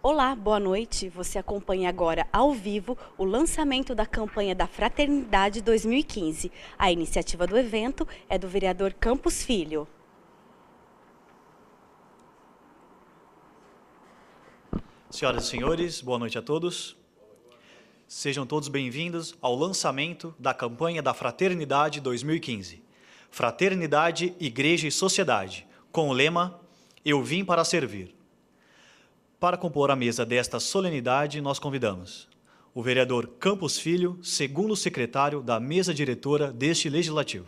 Olá, boa noite. Você acompanha agora ao vivo o lançamento da campanha da Fraternidade 2015. A iniciativa do evento é do vereador Campos Filho. Senhoras e senhores, boa noite a todos. Sejam todos bem-vindos ao lançamento da campanha da Fraternidade 2015. Fraternidade, Igreja e Sociedade, com o lema Eu Vim para Servir. Para compor a mesa desta solenidade, nós convidamos o vereador Campos Filho, segundo secretário da mesa diretora deste Legislativo.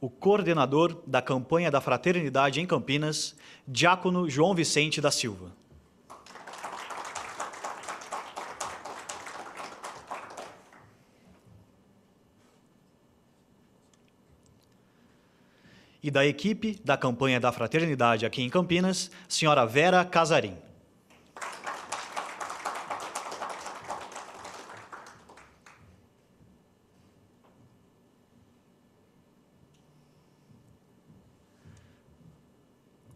O coordenador da campanha da Fraternidade em Campinas, Diácono João Vicente da Silva. E da equipe da campanha da Fraternidade aqui em Campinas, senhora Vera Casarim.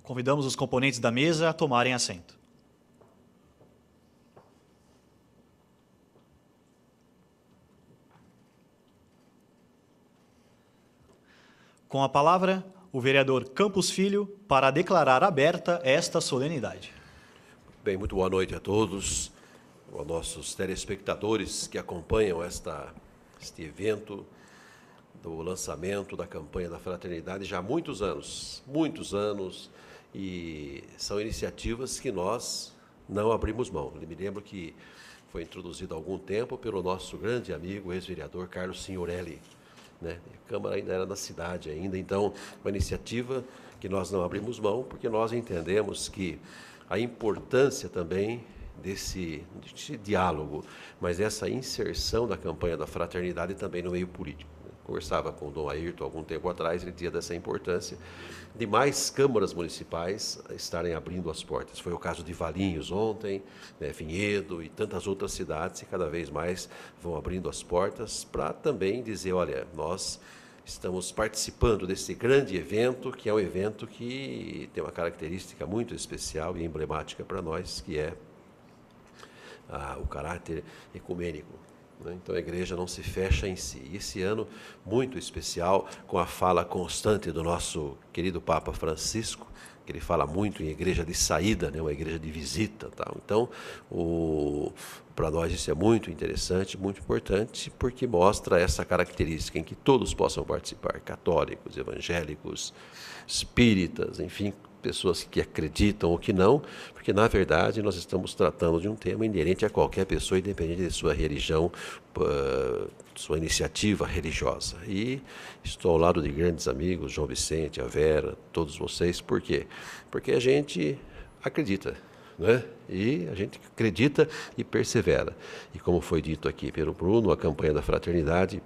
Convidamos os componentes da mesa a tomarem assento. Com a palavra, o vereador Campos Filho para declarar aberta esta solenidade. Bem, muito boa noite a todos, aos nossos telespectadores que acompanham este evento do lançamento da campanha da Fraternidade já há muitos anos, e são iniciativas que nós não abrimos mão. Eu me lembro que foi introduzido há algum tempo pelo nosso grande amigo, ex-vereador Carlos Signorelli, né? A Câmara ainda era na cidade ainda, então uma iniciativa que nós não abrimos mão, porque nós entendemos que a importância também desse diálogo, mas essa inserção da campanha da Fraternidade também no meio político. Conversava com o Dom Ayrton algum tempo atrás, ele dizia dessa importância de mais câmaras municipais estarem abrindo as portas. Foi o caso de Valinhos ontem, né, Vinhedo e tantas outras cidades, que cada vez mais vão abrindo as portas para também dizer, olha, nós estamos participando desse grande evento, que é um evento que tem uma característica muito especial e emblemática para nós, que é o caráter ecumênico. Então, a igreja não se fecha em si. E esse ano, muito especial, com a fala constante do nosso querido Papa Francisco, que ele fala muito em igreja de saída, né, uma igreja de visita. Tal. Então, para nós isso é muito interessante, muito importante, porque mostra essa característica em que todos possam participar, católicos, evangélicos, espíritas, enfim, pessoas que acreditam ou que não, porque, na verdade, nós estamos tratando de um tema inerente a qualquer pessoa, independente de sua religião, sua iniciativa religiosa. E estou ao lado de grandes amigos, João Vicente, a Vera, todos vocês. Por quê? Porque a gente acredita, né? E a gente acredita e persevera. E como foi dito aqui pelo Bruno, a campanha da Fraternidade,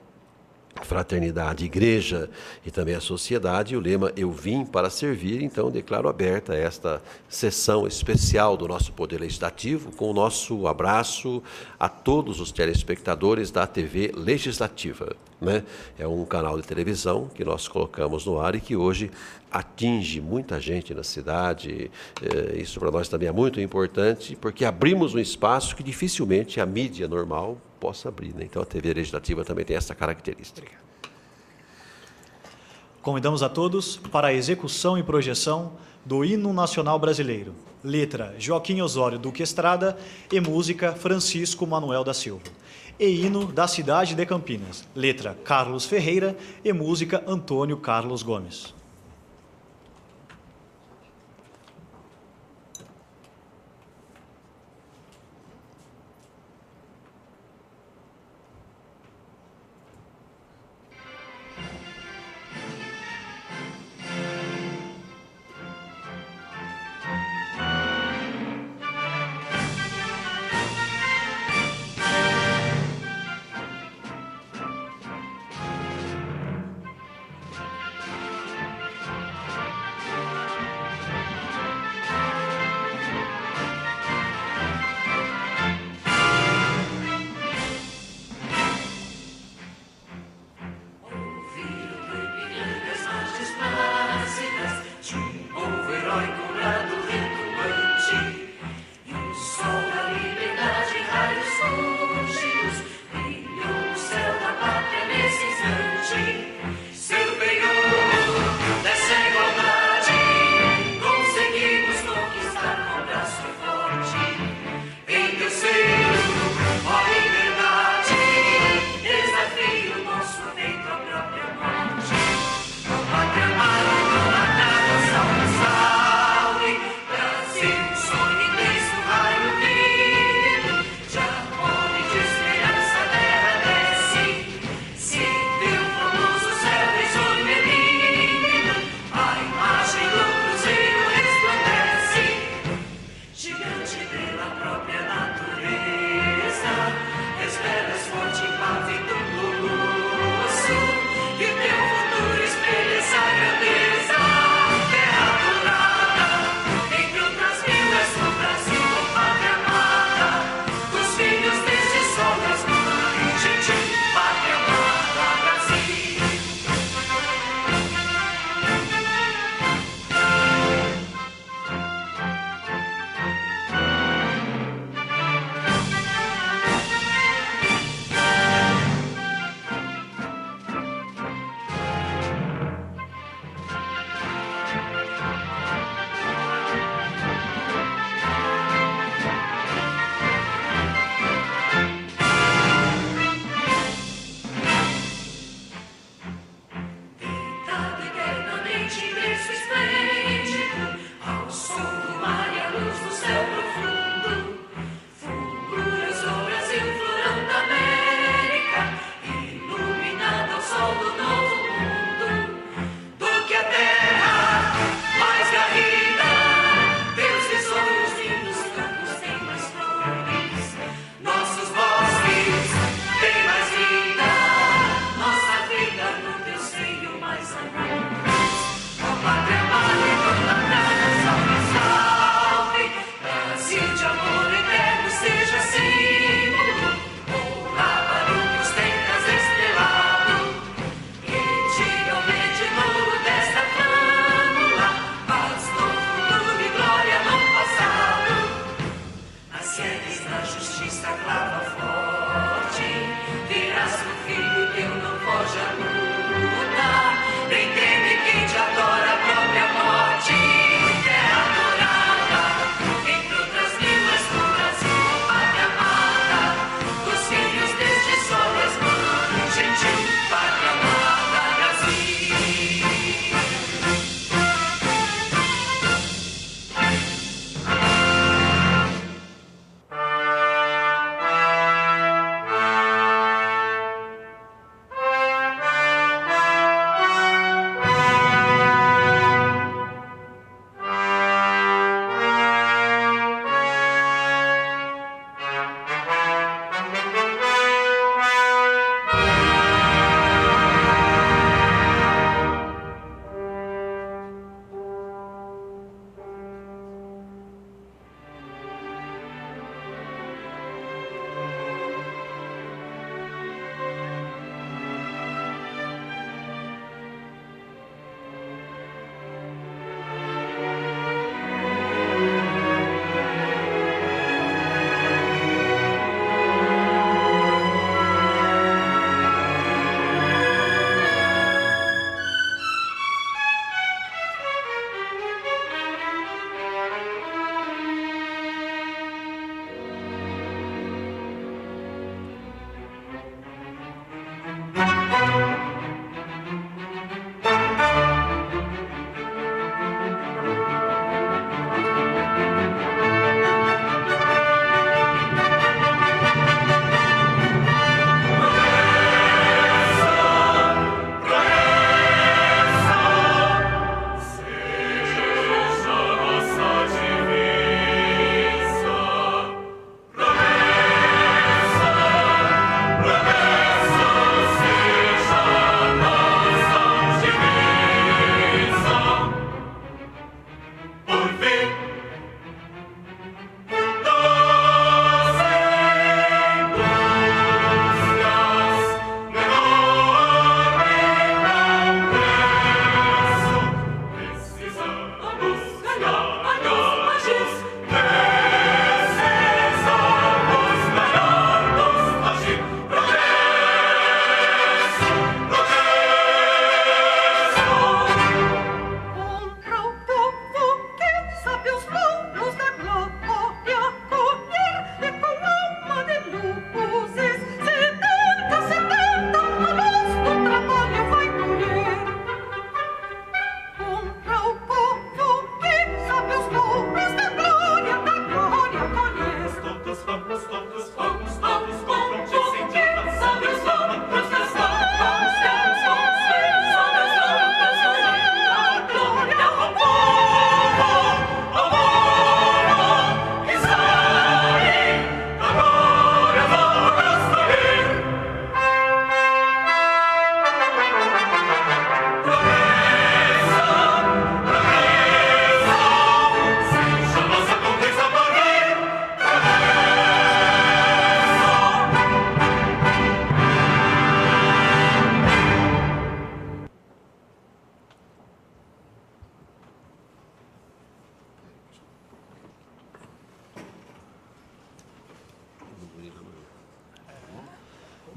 Igreja e também a Sociedade, o lema Eu Vim para Servir, então declaro aberta esta sessão especial do nosso Poder Legislativo, com o nosso abraço a todos os telespectadores da TV Legislativa, né? É um canal de televisão que nós colocamos no ar e que hoje atinge muita gente na cidade. Isso para nós também é muito importante, porque abrimos um espaço que dificilmente a mídia normal possa abrir, né? Então a TV Legislativa também tem essa característica. Convidamos a todos para a execução e projeção do Hino Nacional Brasileiro. Letra Joaquim Osório Duque Estrada e música Francisco Manuel da Silva. E hino da cidade de Campinas. Letra Carlos Ferreira e música Antônio Carlos Gomes.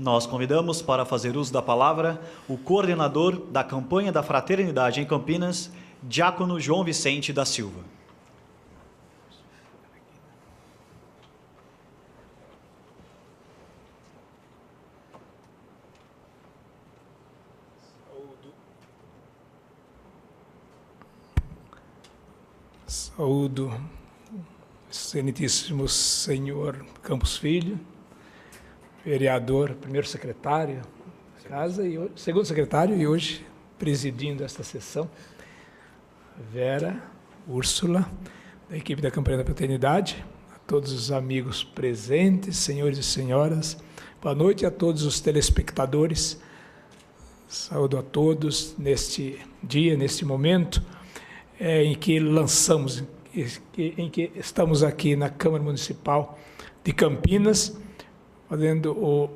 Nós convidamos para fazer uso da palavra o coordenador da campanha da Fraternidade em Campinas, Diácono João Vicente da Silva. Saúdo, excelentíssimo senhor Campos Filho, vereador, primeiro secretário da casa, segundo secretário e hoje presidindo esta sessão, Vera, Úrsula, da equipe da Campanha da Fraternidade, a todos os amigos presentes, senhores e senhoras, boa noite a todos os telespectadores, saúdo a todos neste dia, neste momento, em que lançamos, em que estamos aqui na Câmara Municipal de Campinas, fazendo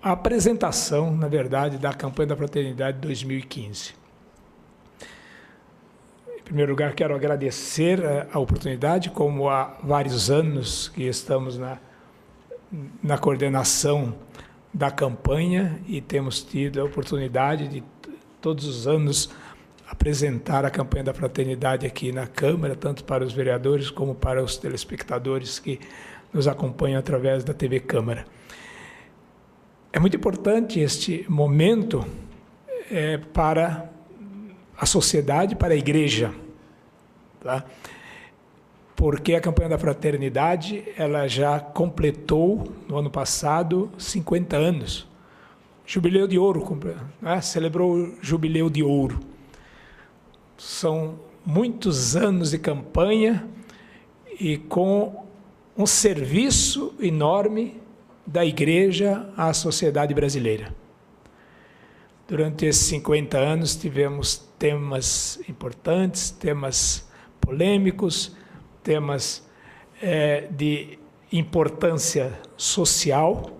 a apresentação, na verdade, da Campanha da Fraternidade 2015. Em primeiro lugar, quero agradecer a oportunidade, como há vários anos que estamos na coordenação da campanha e temos tido a oportunidade de, todos os anos, apresentar a campanha da fraternidade aqui na Câmara, tanto para os vereadores como para os telespectadores que nos acompanham através da TV Câmara. É muito importante este momento para a sociedade, para a igreja, tá? Porque a campanha da fraternidade ela já completou, no ano passado, 50 anos. Jubileu de ouro, né? Celebrou o Jubileu de Ouro. São muitos anos de campanha e com um serviço enorme da igreja à sociedade brasileira. Durante esses 50 anos tivemos temas importantes, temas polêmicos, temas de importância social,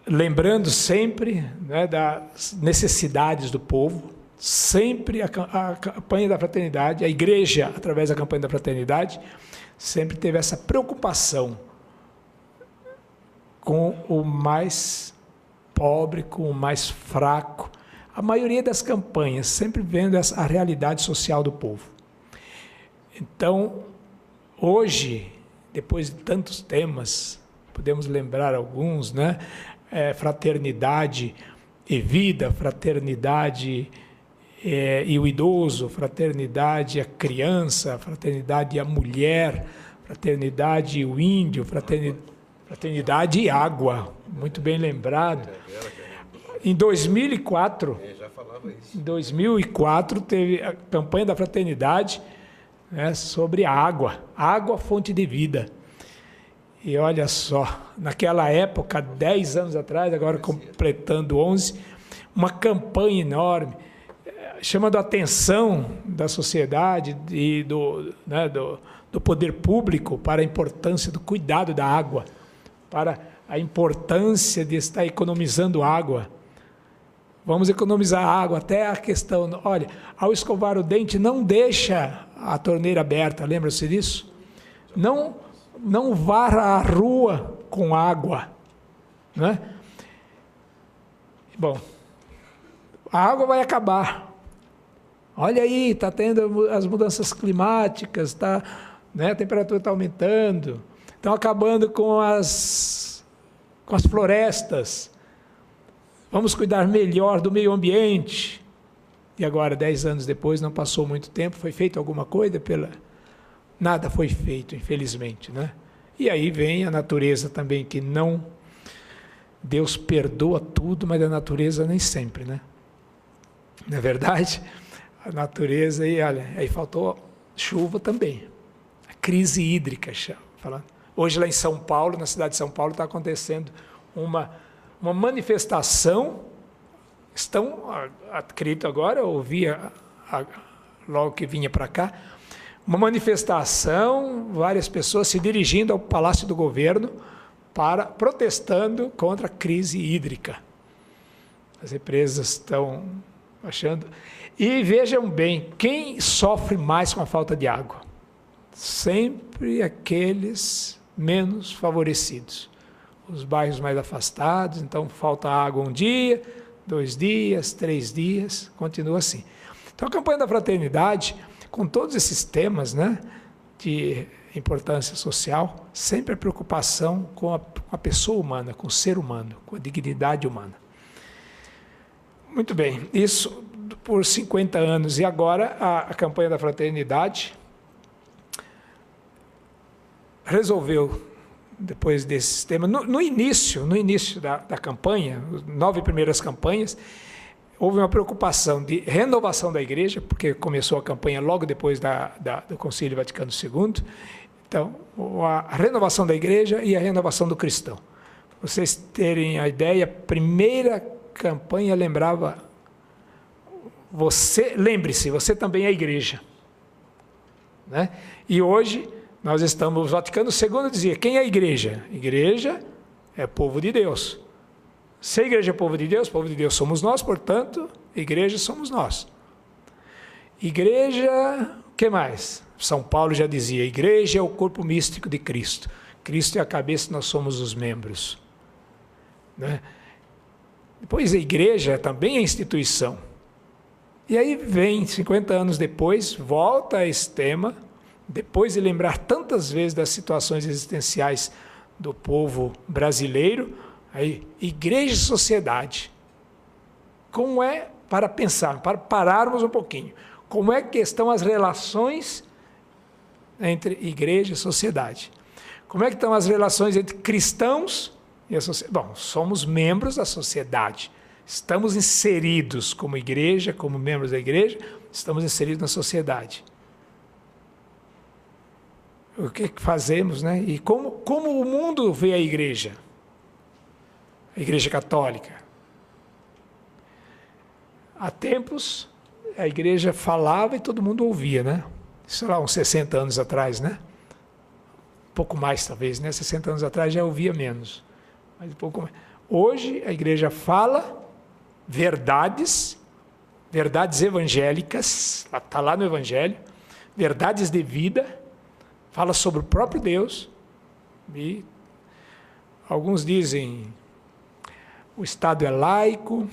lembrando sempre, né, das necessidades do povo, sempre a campanha da fraternidade, a igreja, através da campanha da fraternidade, sempre teve essa preocupação com o mais pobre, com o mais fraco. A maioria das campanhas, sempre vendo a realidade social do povo. Então, hoje, depois de tantos temas, podemos lembrar alguns, né? Fraternidade e vida, fraternidade e o idoso, fraternidade e a criança, fraternidade e a mulher, fraternidade e o índio, fraternidade e água, muito bem lembrado. Em 2004, teve a campanha da fraternidade, né, sobre a água fonte de vida. E olha só, naquela época, 10 anos atrás, agora completando 11, uma campanha enorme, chamando a atenção da sociedade e do poder público para a importância do cuidado da água, para a importância de estar economizando água. Vamos economizar água, até a questão, olha, ao escovar o dente, não deixa a torneira aberta, lembra-se disso? Não varra a rua com água, né? Bom, a água vai acabar. Olha aí, está tendo as mudanças climáticas, né, a temperatura está aumentando, estão acabando com as florestas. Vamos cuidar melhor do meio ambiente. E agora, 10 anos depois, não passou muito tempo, foi feito alguma coisa Nada foi feito, infelizmente, né? E aí vem a natureza também, que não... Deus perdoa tudo, mas a natureza nem sempre, né? Não é verdade? A natureza, e olha, aí faltou chuva também. A crise hídrica, falando. Hoje lá em São Paulo, na cidade de São Paulo, está acontecendo uma manifestação. Acredito agora, eu ouvi logo que vinha para cá, uma manifestação, várias pessoas se dirigindo ao Palácio do Governo protestando contra a crise hídrica. As empresas estão achando... E vejam bem, quem sofre mais com a falta de água? Sempre aqueles menos favorecidos. os bairros mais afastados, então falta água um dia, 2 dias, 3 dias, continua assim. Então a campanha da fraternidade, com todos esses temas, né, de importância social, sempre a preocupação com a pessoa humana, com o ser humano, com a dignidade humana. Muito bem, isso por 50 anos. E agora a campanha da fraternidade resolveu, depois desse tema, no início da campanha, 9 primeiras campanhas, houve uma preocupação de renovação da igreja, porque começou a campanha logo depois do Concílio Vaticano II. Então, a renovação da igreja e a renovação do cristão. Para vocês terem a ideia, a primeira campanha lembrava, lembre-se, você também é igreja. Né? E hoje, nós estamos, o Vaticano II dizia, quem é a igreja? Igreja é povo de Deus. Se a igreja é povo de Deus somos nós, portanto, igreja somos nós. Igreja, o que mais? São Paulo já dizia, igreja é o corpo místico de Cristo. Cristo é a cabeça, nós somos os membros. Né? Depois a igreja também é instituição. E aí vem, 50 anos depois, volta a esse tema, depois de lembrar tantas vezes das situações existenciais do povo brasileiro, aí, igreja e sociedade. Como é, para pensar, para pararmos um pouquinho, como é que estão as relações entre igreja e sociedade? Como é que estão as relações entre cristãos e a sociedade? Bom, somos membros da sociedade, estamos inseridos como igreja, como membros da igreja, estamos inseridos na sociedade. O que fazemos, né? E como o mundo vê a igreja católica? Há tempos, a igreja falava e todo mundo ouvia, né? Isso lá, uns 60 anos atrás, né? Um pouco mais, talvez, né? 60 anos atrás já ouvia menos. Mas um pouco mais. Hoje, a igreja fala verdades evangélicas, está lá no Evangelho, verdades de vida, fala sobre o próprio Deus, e alguns dizem o Estado é laico,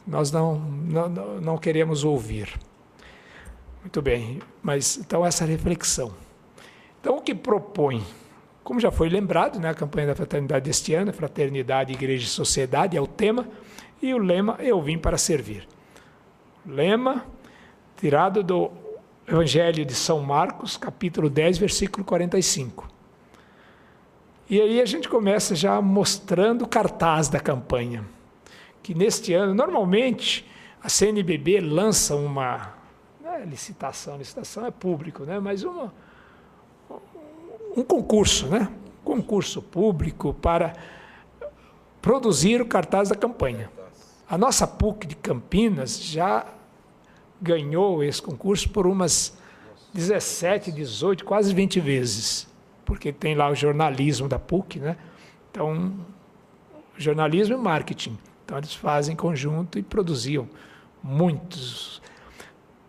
nós não queremos ouvir. Muito bem, mas então essa reflexão. Então o que propõe, como já foi lembrado, né, a campanha da fraternidade deste ano, Fraternidade, Igreja e Sociedade é o tema, e o lema, eu vim para servir. Lema tirado do Evangelho de São Marcos, capítulo 10, versículo 45. E aí a gente começa já mostrando o cartaz da campanha, que neste ano, normalmente, a CNBB lança uma licitação é público, né? Mas um concurso, né? Concurso público para produzir o cartaz da campanha. A nossa PUC de Campinas já ganhou esse concurso por umas 17, 18, quase 20 vezes, porque tem lá o jornalismo da PUC, né? Então, jornalismo e marketing. Então, eles fazem conjunto e produziam muitos.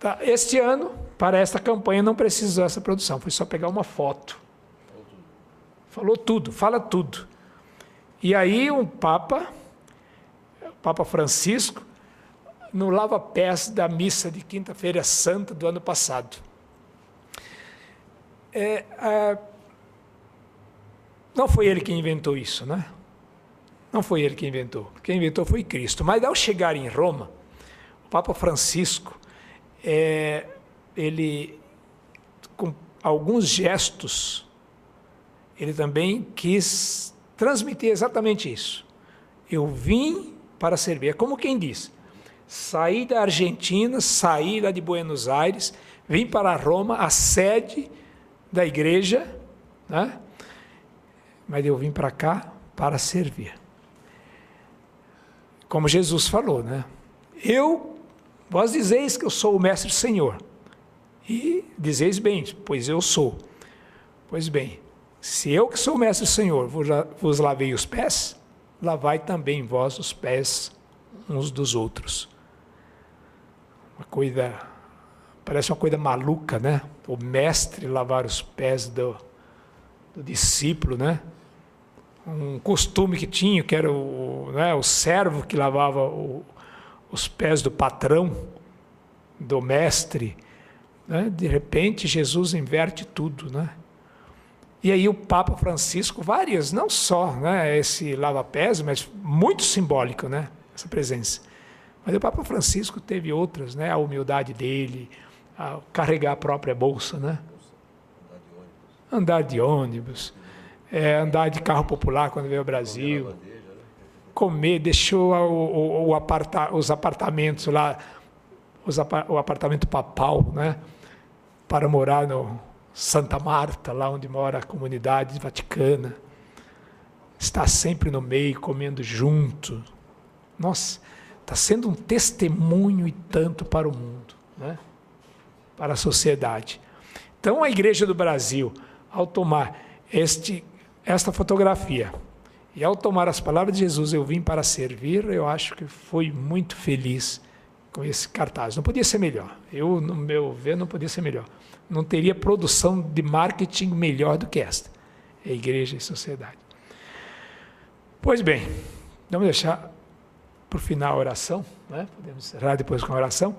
Tá, este ano, para esta campanha, não precisou essa produção, foi só pegar uma foto. Falou tudo, fala tudo. E aí o Papa Francisco, no lava-pés da missa de Quinta-feira Santa do ano passado. Não foi ele quem inventou isso, né? Não foi ele quem inventou. Quem inventou foi Cristo. Mas ao chegar em Roma, o Papa Francisco, ele, com alguns gestos, ele também quis transmitir exatamente isso. Eu vim para servir. É como quem diz, saí da Argentina, saí lá de Buenos Aires, vim para Roma, a sede da igreja, né? Mas eu vim para cá para servir. Como Jesus falou, né? Vós dizeis que eu sou o Mestre Senhor. E dizeis bem, pois eu sou. Pois bem, se eu que sou o Mestre Senhor vos lavei os pés, lavai também vós os pés uns dos outros. Parece uma coisa maluca, né? O mestre lavar os pés do discípulo, né? um costume que tinha, que era o servo que lavava os pés do patrão, do mestre, né? De repente Jesus inverte tudo, né? E aí o Papa Francisco, várias, não só, né, esse lava-pés, mas muito simbólico, né, essa presença. Mas o Papa Francisco teve outras, né, a humildade dele, a carregar a própria bolsa, né? Andar de ônibus, andar de carro popular quando veio ao Brasil, comer, deixou os apartamentos lá, o apartamento papal, né, para morar no Santa Marta, lá onde mora a comunidade vaticana. Está sempre no meio, comendo junto. Nossa, está sendo um testemunho e tanto para o mundo, né? Para a sociedade. Então, a Igreja do Brasil, ao tomar esta fotografia e ao tomar as palavras de Jesus, eu vim para servir, eu acho que foi muito feliz com esse cartaz. Não podia ser melhor. Eu, no meu ver, não podia ser melhor. Não teria produção de marketing melhor do que esta. É igreja e sociedade. Pois bem, vamos deixar para o final a oração, né? Podemos encerrar depois com a oração.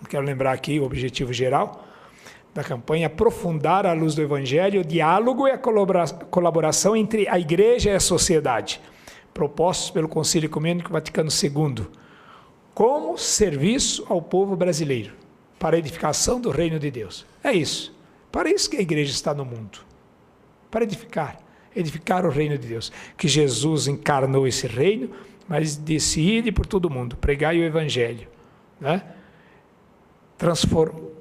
Quero lembrar aqui o objetivo geral da campanha: aprofundar à luz do Evangelho o diálogo e a colaboração entre a igreja e a sociedade, propostos pelo Concílio Ecumênico Vaticano II, como serviço ao povo brasileiro, para a edificação do reino de Deus. É isso. Para isso que a igreja está no mundo. Para edificar o reino de Deus. Que Jesus encarnou esse reino, mas disse: ide por todo mundo, pregai o Evangelho, né?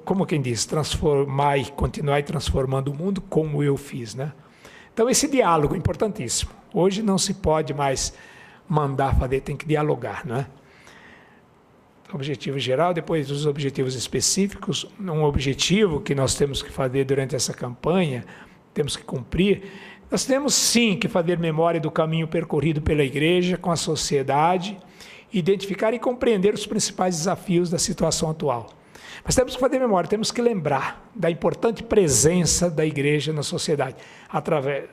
Como quem diz, transformai, continuai transformando o mundo como eu fiz, né? Então esse diálogo é importantíssimo. Hoje não se pode mais mandar fazer, tem que dialogar, não é? Objetivo geral, depois os objetivos específicos. Um objetivo que nós temos que fazer durante essa campanha, temos que cumprir. Nós temos sim que fazer memória do caminho percorrido pela igreja com a sociedade, identificar e compreender os principais desafios da situação atual. Mas temos que fazer memória, temos que lembrar da importante presença da igreja na sociedade, através de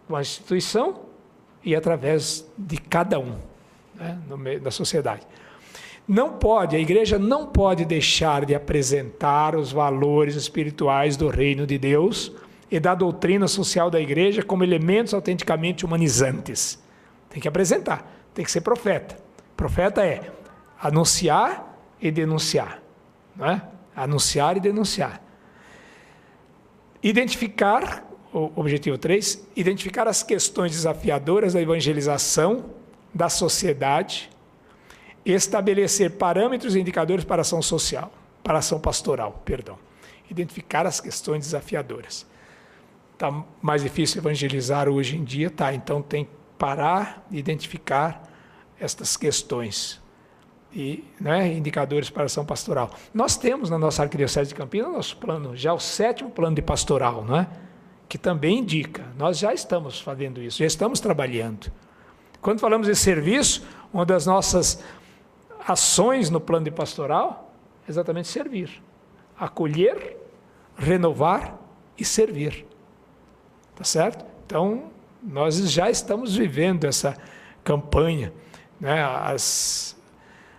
uma instituição e através de cada um, né, no meio da sociedade. A igreja não pode deixar de apresentar os valores espirituais do reino de Deus e da doutrina social da igreja como elementos autenticamente humanizantes. Tem que apresentar, tem que ser profeta. Profeta é anunciar e denunciar, não é? Anunciar e denunciar. Identificar, o objetivo 3, identificar as questões desafiadoras da evangelização da sociedade, estabelecer parâmetros e indicadores para a ação social, para a ação pastoral, perdão. Identificar as questões desafiadoras. Está mais difícil evangelizar hoje em dia? Tá, então tem que parar e identificar estas questões. E, né, indicadores para a ação pastoral. Nós temos na nossa Arquidiocese de Campinas, no nosso plano, já o 7º plano de pastoral, não é? Que também indica. Nós já estamos fazendo isso, já estamos trabalhando. Quando falamos de serviço, uma das nossas ações no plano de pastoral é exatamente servir. Acolher, renovar e servir. Tá certo? Então, nós já estamos vivendo essa campanha, né, as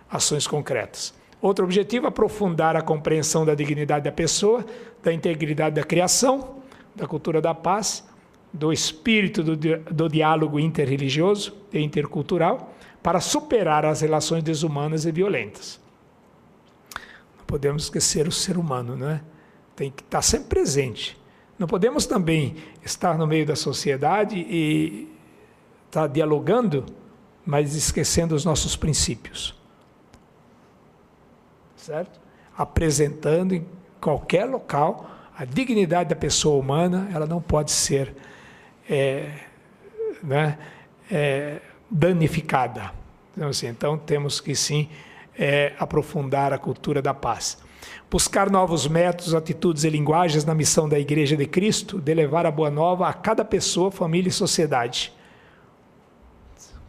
ações concretas. Outro objetivo: aprofundar a compreensão da dignidade da pessoa, da integridade da criação, da cultura da paz, do espírito do diálogo interreligioso e intercultural, para superar as relações desumanas e violentas. Não podemos esquecer o ser humano, não é? Tem que estar sempre presente. Não podemos também estar no meio da sociedade e estar dialogando, mas esquecendo os nossos princípios. Certo? Apresentando em qualquer local a dignidade da pessoa humana, ela não pode ser danificada. Então temos que sim aprofundar a cultura da paz. Buscar novos métodos, atitudes e linguagens na missão da Igreja de Cristo, de levar a boa nova a cada pessoa, família e sociedade.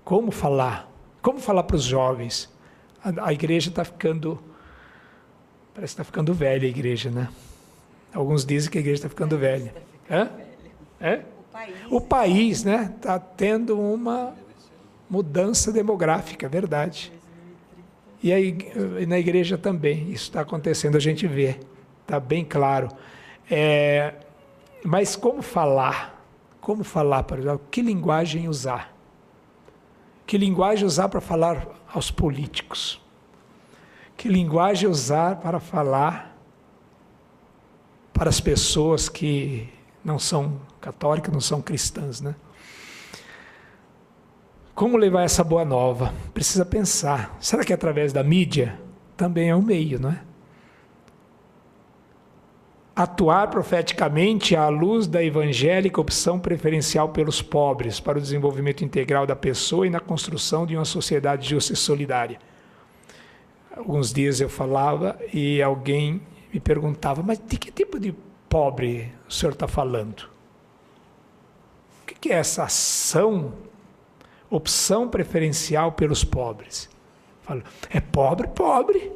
Como falar? Como falar para os jovens? A igreja está ficando... Parece que está ficando velha a igreja, né? Alguns dizem que a igreja está ficando velha. Hã? É? O O país, né, está tendo uma mudança demográfica, é verdade. E aí, na igreja também, isso está acontecendo, a gente vê, está bem claro. Mas como falar? Como falar para usar? Que linguagem usar? Que linguagem usar para falar aos políticos? Que linguagem usar para falar para as pessoas que não são católicas, não são cristãs, né? Como levar essa boa nova? Precisa pensar. Será que através da mídia? Também é um meio, não é? Atuar profeticamente à luz da evangélica opção preferencial pelos pobres, para o desenvolvimento integral da pessoa e na construção de uma sociedade justa e solidária. Alguns dias eu falava e alguém me perguntava, mas de que tipo de pobre o senhor está falando? O que é essa ação, opção preferencial pelos pobres? Falo, é pobre, pobre.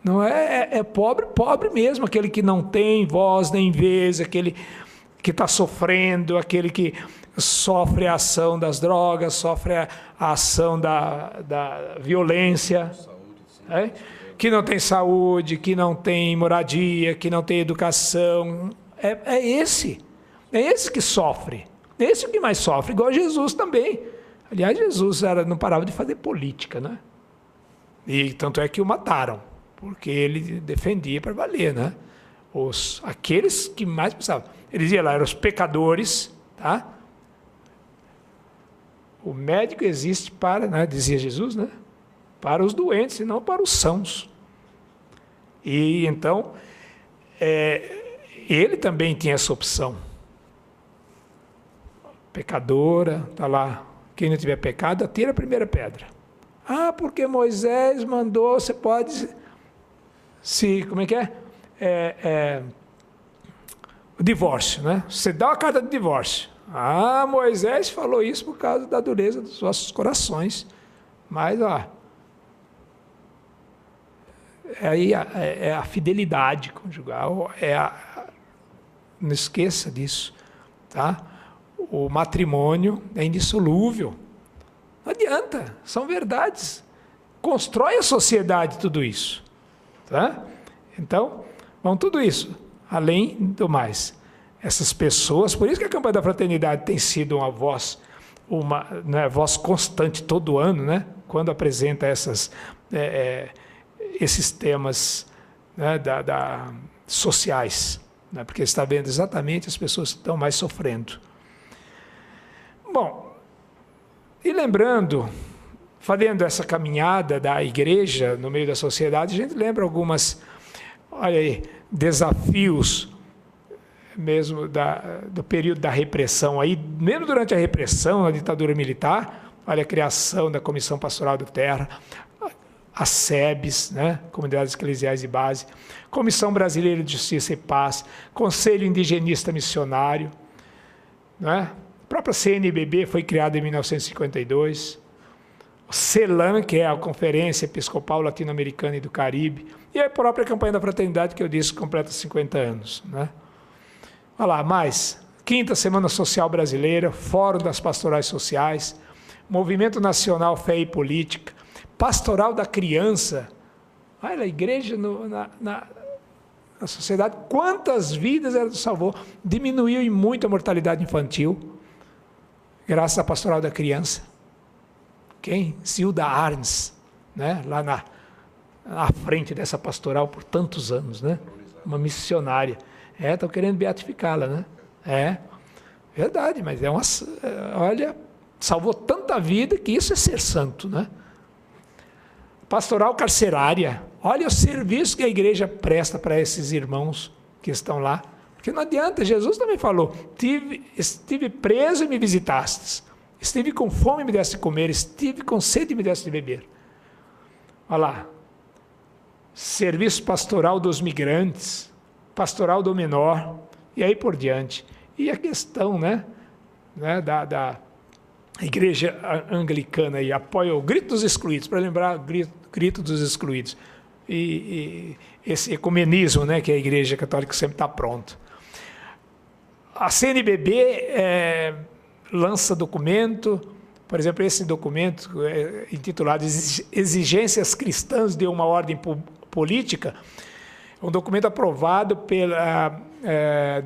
Não é pobre, pobre mesmo, aquele que não tem voz nem vez, aquele que está sofrendo, aquele que sofre a ação das drogas, sofre a ação da violência, que não tem saúde, que não tem moradia, que não tem educação. É esse que sofre, é esse que mais sofre, igual Jesus também. Aliás, Jesus não parava de fazer política, né? E tanto é que o mataram, porque ele defendia para valer, né? Aqueles que mais precisavam. Ele dizia lá, eram os pecadores, tá? O médico existe para, né, dizia Jesus, né? Para os doentes e não para os sãos. E então, ele também tinha essa opção. Pecadora, está lá, quem não tiver pecado, atira a primeira pedra. Ah, porque Moisés mandou, você pode... como é que é? O divórcio, né? Você dá uma carta de divórcio. Ah, Moisés falou isso por causa da dureza dos vossos corações. Mas, aí é a fidelidade conjugal, não esqueça disso, tá? O matrimônio é indissolúvel. Não adianta, são verdades. Constrói a sociedade tudo isso. Tá? Então, tudo isso, além do mais, essas pessoas, por isso que a campanha da fraternidade tem sido uma voz constante todo ano, né? Quando apresenta esses temas, né, sociais, né? Porque está vendo exatamente as pessoas que estão mais sofrendo. Bom, e lembrando, fazendo essa caminhada da igreja no meio da sociedade, a gente lembra algumas, olha aí, desafios mesmo do período da repressão. Aí, mesmo durante a repressão, a ditadura militar, olha a criação da Comissão Pastoral do Terra, as SEBs, né, Comunidades Eclesiais de Base, Comissão Brasileira de Justiça e Paz, Conselho Indigenista Missionário, né? A própria CNBB foi criada em 1952, o CELAM, que é a Conferência Episcopal Latino-Americana e do Caribe, e a própria Campanha da Fraternidade, que eu disse, completa 50 anos. Né? Olha lá, mais, 5ª Semana Social Brasileira, Fórum das Pastorais Sociais, Movimento Nacional Fé e Política, Pastoral da Criança. Olha, a igreja na sociedade, quantas vidas ela salvou, diminuiu em muito a mortalidade infantil, graças à Pastoral da Criança. Quem? Zilda Arns, né? Lá na frente dessa pastoral por tantos anos, né? Uma missionária. Estão querendo beatificá-la, né? Verdade, mas olha, salvou tanta vida que isso é ser santo, né? Pastoral carcerária. Olha o serviço que a igreja presta para esses irmãos que estão lá. Porque não adianta, Jesus também falou, estive preso e me visitastes, estive com fome e me deste de comer, estive com sede e me deste de beber. Olha lá, serviço pastoral dos migrantes, pastoral do menor, e aí por diante. E a questão, né da igreja anglicana, aí, apoia o grito dos excluídos, para lembrar o grito dos excluídos, e esse ecumenismo, né, que a igreja católica sempre está pronto. A CNBB lança documento, por exemplo, esse documento intitulado Exigências Cristãs de uma Ordem Política, um documento aprovado pela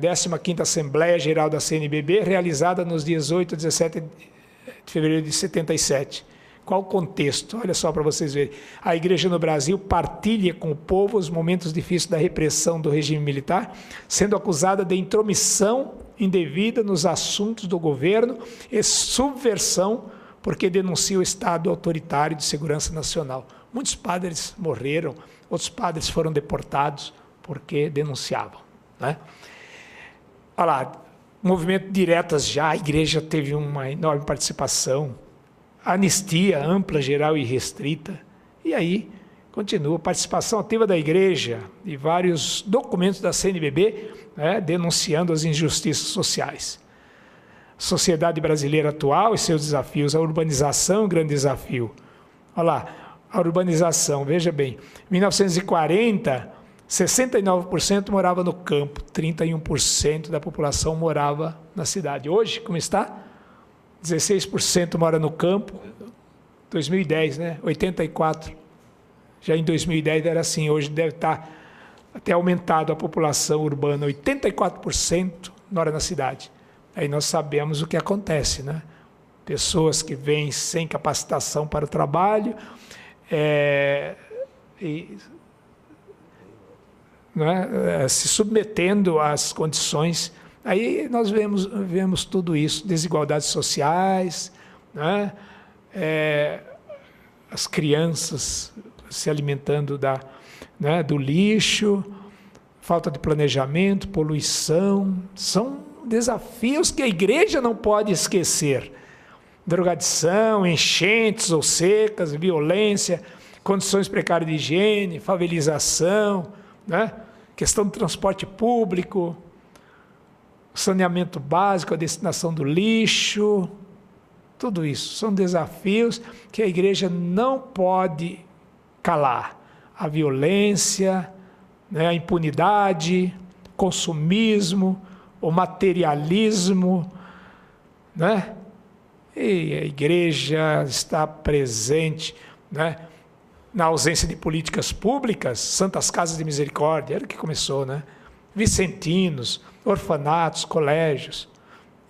15ª Assembleia Geral da CNBB, realizada nos dias 8 e 17 de fevereiro de 77. Qual o contexto? Olha só para vocês verem. A Igreja no Brasil partilha com o povo os momentos difíceis da repressão do regime militar, sendo acusada de intromissão indevida nos assuntos do governo e subversão, porque denuncia o Estado autoritário de segurança nacional. Muitos padres morreram, outros padres foram deportados porque denunciavam, né? Olha lá, movimento Diretas Já, a igreja teve uma enorme participação, anistia ampla, geral e restrita, e aí continua a participação ativa da igreja e vários documentos da CNBB, né, denunciando as injustiças sociais. Sociedade brasileira atual e seus desafios, a urbanização, grande desafio. Olha lá, a urbanização, veja bem, em 1940, 69% morava no campo, 31% da população morava na cidade. Hoje, como está? 16% mora no campo, 2010, né? 84%. Já em 2010 era assim, hoje deve estar até aumentado a população urbana, 84% mora na cidade. Aí nós sabemos o que acontece, né? Pessoas que vêm sem capacitação para o trabalho, se submetendo às condições. Aí nós vemos tudo isso, desigualdades sociais, né? As crianças se alimentando do lixo, falta de planejamento, poluição, são desafios que a igreja não pode esquecer. Drogadição, enchentes ou secas, violência, condições precárias de higiene, favelização, né? Questão do transporte público, saneamento básico, a destinação do lixo, tudo isso são desafios que a igreja não pode calar. A violência, né, a impunidade, consumismo, o materialismo, né? E a igreja está presente, né, na ausência de políticas públicas, santas casas de misericórdia, era o que começou, né? Vicentinos, orfanatos, colégios,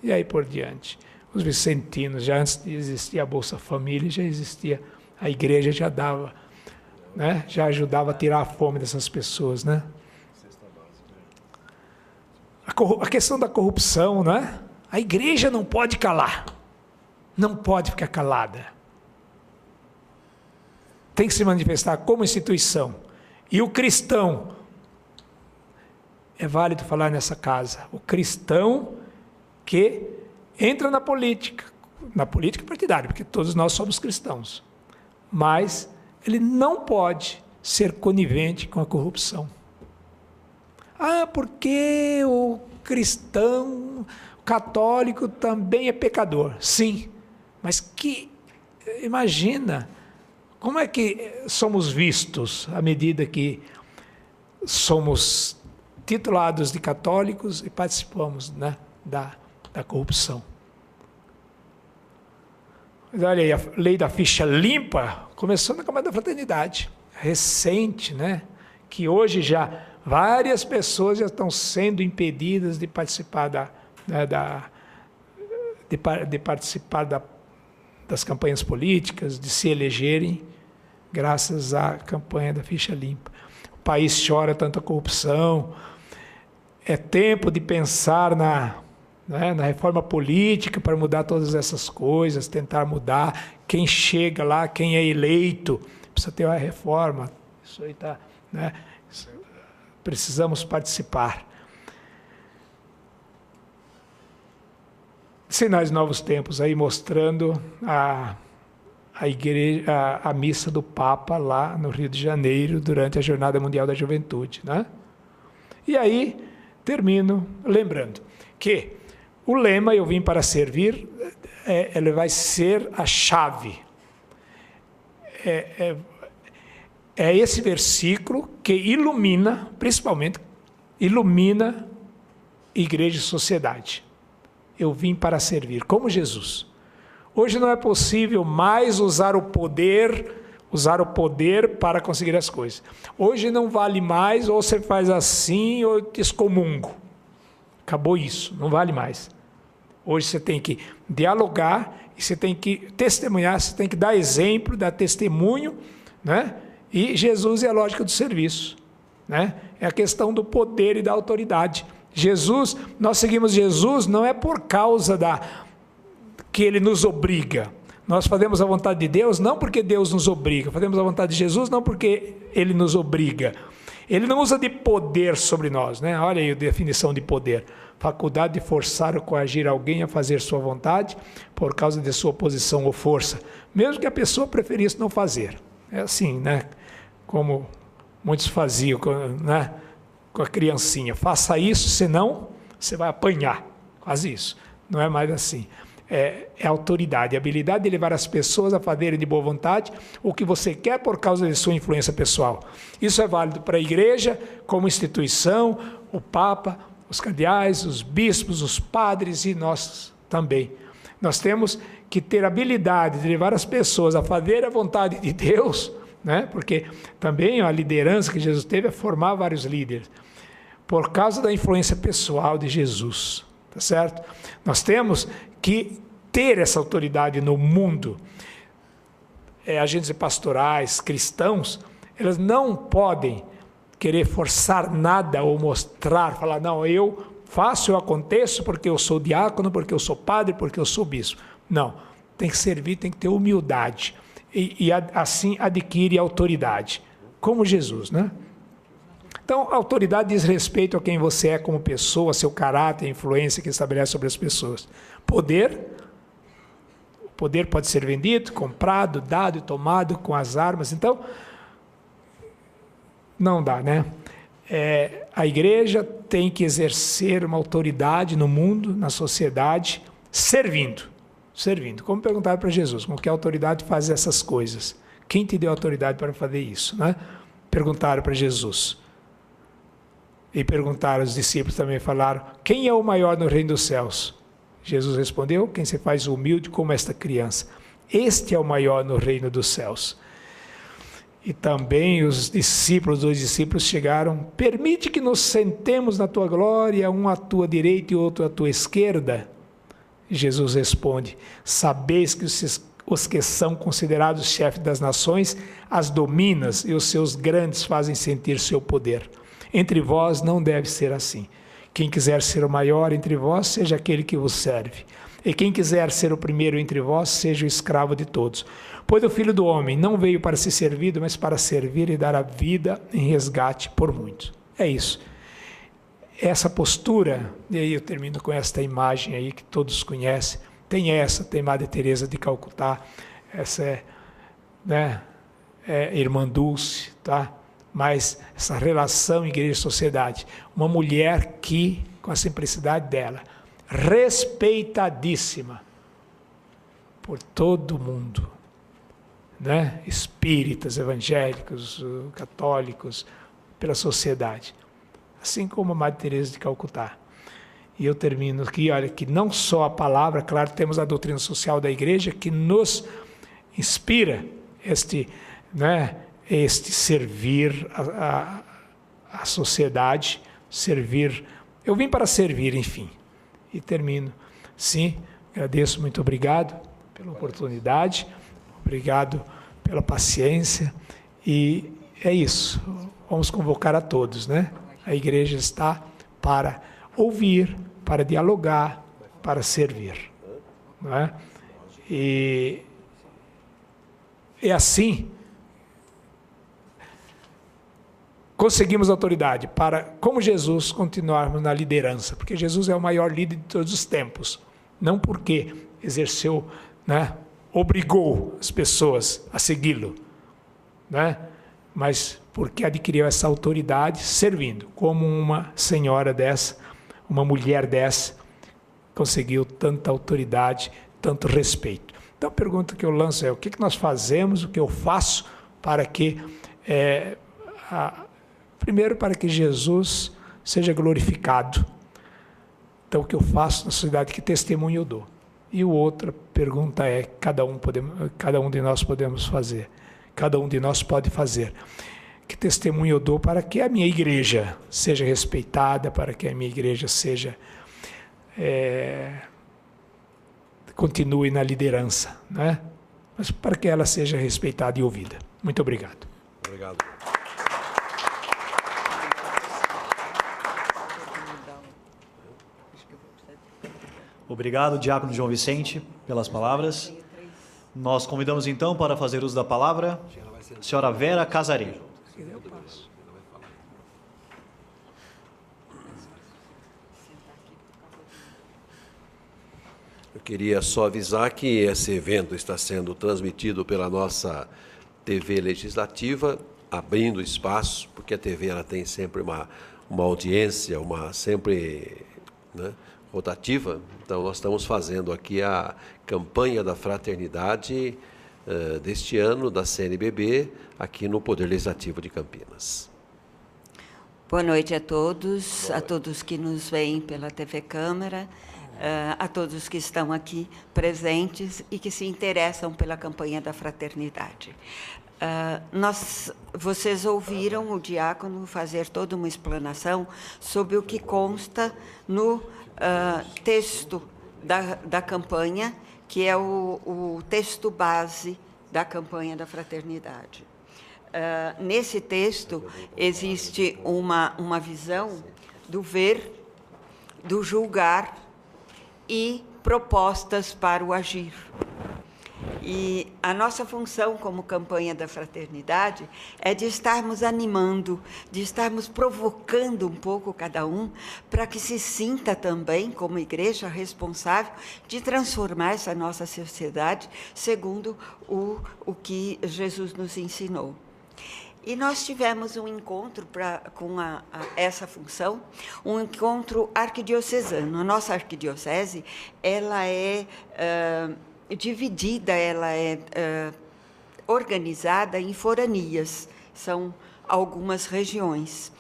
e aí por diante. Os vicentinos, já antes de existir a Bolsa Família, já existia, a igreja já dava, né? Já ajudava a tirar a fome dessas pessoas, né? A questão da corrupção, né? A igreja não pode calar, não pode ficar calada. Tem que se manifestar como instituição. E o cristão, é válido falar nessa casa, o cristão que entra na política partidária, porque todos nós somos cristãos, mas ele não pode ser conivente com a corrupção. Porque o cristão católico também é pecador. Sim, mas imagina, como é que somos vistos à medida que somos titulados de católicos e participamos, né, da corrupção? Mas olha aí, a lei da ficha limpa começou na campanha da fraternidade, recente, né, que hoje já várias pessoas já estão sendo impedidas de participar das campanhas políticas, de se elegerem, graças à campanha da ficha limpa. O país chora tanta corrupção. É tempo de pensar na reforma política para mudar todas essas coisas, tentar mudar. Quem chega lá, quem é eleito, precisa ter uma reforma. Isso aí está, né? Precisamos participar. Sinais de novos tempos aí mostrando a igreja, a missa do Papa lá no Rio de Janeiro durante a Jornada Mundial da Juventude, né? E aí termino lembrando que o lema "Eu vim para servir", ele vai ser a chave. É esse versículo que ilumina, principalmente, ilumina igreja e sociedade. Eu vim para servir, como Jesus. Hoje não é possível mais usar o poder para conseguir as coisas. Hoje não vale mais, ou você faz assim, ou eu te excomungo. Acabou isso, não vale mais. Hoje você tem que dialogar, e você tem que testemunhar, você tem que dar exemplo, dar testemunho, né? E Jesus é a lógica do serviço, né? É a questão do poder e da autoridade. Jesus, nós seguimos Jesus não é por causa que Ele nos obriga. Nós fazemos a vontade de Deus não porque Deus nos obriga, fazemos a vontade de Jesus não porque Ele nos obriga. Ele não usa de poder sobre nós, né? Olha aí a definição de poder. Faculdade de forçar ou coagir alguém a fazer sua vontade por causa de sua posição ou força, mesmo que a pessoa preferisse não fazer. É assim, né? Como muitos faziam, né? Com a criancinha. Faça isso, senão você vai apanhar. Quase isso. Não é mais assim. É autoridade, a habilidade de levar as pessoas a fazerem de boa vontade o que você quer por causa de sua influência pessoal. Isso é válido para a igreja, como instituição, o Papa, os cardeais, os bispos, os padres e nós também. Nós temos que ter a habilidade de levar as pessoas a fazer a vontade de Deus, né? Porque também a liderança que Jesus teve é formar vários líderes, por causa da influência pessoal de Jesus, tá certo? Nós temos que ter essa autoridade no mundo. Agentes pastorais, cristãos, eles não podem querer forçar nada ou mostrar, falar, não, eu faço, eu aconteço porque eu sou diácono, porque eu sou padre, porque eu sou bispo. Não, tem que servir, tem que ter humildade. E assim adquire autoridade, como Jesus, né? Então, a autoridade diz respeito a quem você é como pessoa, seu caráter, a influência que estabelece sobre as pessoas. Poder, o poder pode ser vendido, comprado, dado e tomado com as armas. Então, não dá, né? A igreja tem que exercer uma autoridade no mundo, na sociedade, servindo. Como perguntaram para Jesus, com que autoridade faz essas coisas? Quem te deu autoridade para fazer isso, né? Perguntaram para Jesus. E perguntaram, os discípulos também falaram, quem é o maior no reino dos céus? Jesus respondeu, quem se faz humilde como esta criança. Este é o maior no reino dos céus. E também os dois discípulos chegaram, permite que nos sentemos na tua glória, um à tua direita e outro à tua esquerda. E Jesus responde, sabeis que os que são considerados chefes das nações, as dominas e os seus grandes fazem sentir seu poder. Entre vós não deve ser assim. Quem quiser ser o maior entre vós, seja aquele que vos serve. E quem quiser ser o primeiro entre vós, seja o escravo de todos. Pois o Filho do Homem não veio para ser servido, mas para servir e dar a vida em resgate por muitos. É isso. Essa postura, e aí eu termino com esta imagem aí que todos conhecem, tem Madre Teresa de Calcutá, essa é Irmã Dulce, tá? Mas essa relação igreja e sociedade, uma mulher que, com a simplicidade dela, respeitadíssima por todo mundo, né? Espíritas, evangélicos, católicos, pela sociedade, assim como a Madre Teresa de Calcutá. E eu termino aqui, olha, que não só a palavra, claro, temos a doutrina social da igreja que nos inspira este servir a sociedade, servir. Eu vim para servir, enfim. E termino. Sim, agradeço, muito obrigado pela oportunidade, obrigado pela paciência. E é isso. Vamos convocar a todos, né? A igreja está para ouvir, para dialogar, para servir. Não é? E assim conseguimos autoridade para, como Jesus, continuarmos na liderança, porque Jesus é o maior líder de todos os tempos, não porque exerceu, né, obrigou as pessoas a segui-lo, né, mas porque adquiriu essa autoridade servindo, como uma senhora dessa, uma mulher dessa, conseguiu tanta autoridade, tanto respeito. Então a pergunta que eu lanço é, o que nós fazemos, o que eu faço para que... primeiro, para que Jesus seja glorificado, Então, o que eu faço na sociedade, que testemunho eu dou? E outra pergunta é, cada um de nós podemos fazer, cada um de nós pode fazer. Que testemunho eu dou para que a minha igreja seja respeitada, para que a minha igreja seja continue na liderança, né? Mas para que ela seja respeitada e ouvida. Muito obrigado. Obrigado. Obrigado, diácono João Vicente, pelas palavras. Nós convidamos então para fazer uso da palavra a senhora Vera Casarim. Eu queria só avisar que esse evento está sendo transmitido pela nossa TV Legislativa, abrindo espaço, porque a TV ela tem sempre uma audiência, sempre, né, rotativa. Então, nós estamos fazendo aqui a campanha da fraternidade deste ano, da CNBB, aqui no Poder Legislativo de Campinas. Boa noite a todos, a todos que nos veem pela TV Câmara, a todos que estão aqui presentes e que se interessam pela campanha da fraternidade. Vocês ouviram o diácono fazer toda uma explanação sobre o que consta no texto da campanha, que é o texto base da campanha da fraternidade. Nesse texto existe uma visão do ver, do julgar e propostas para o agir. E a nossa função como campanha da fraternidade é de estarmos animando, de estarmos provocando um pouco cada um, para que se sinta também, como igreja responsável, de transformar essa nossa sociedade segundo o que Jesus nos ensinou. E nós tivemos um encontro com essa função, um encontro arquidiocesano. A nossa arquidiocese, ela é dividida, ela é organizada em foranias, são algumas regiões.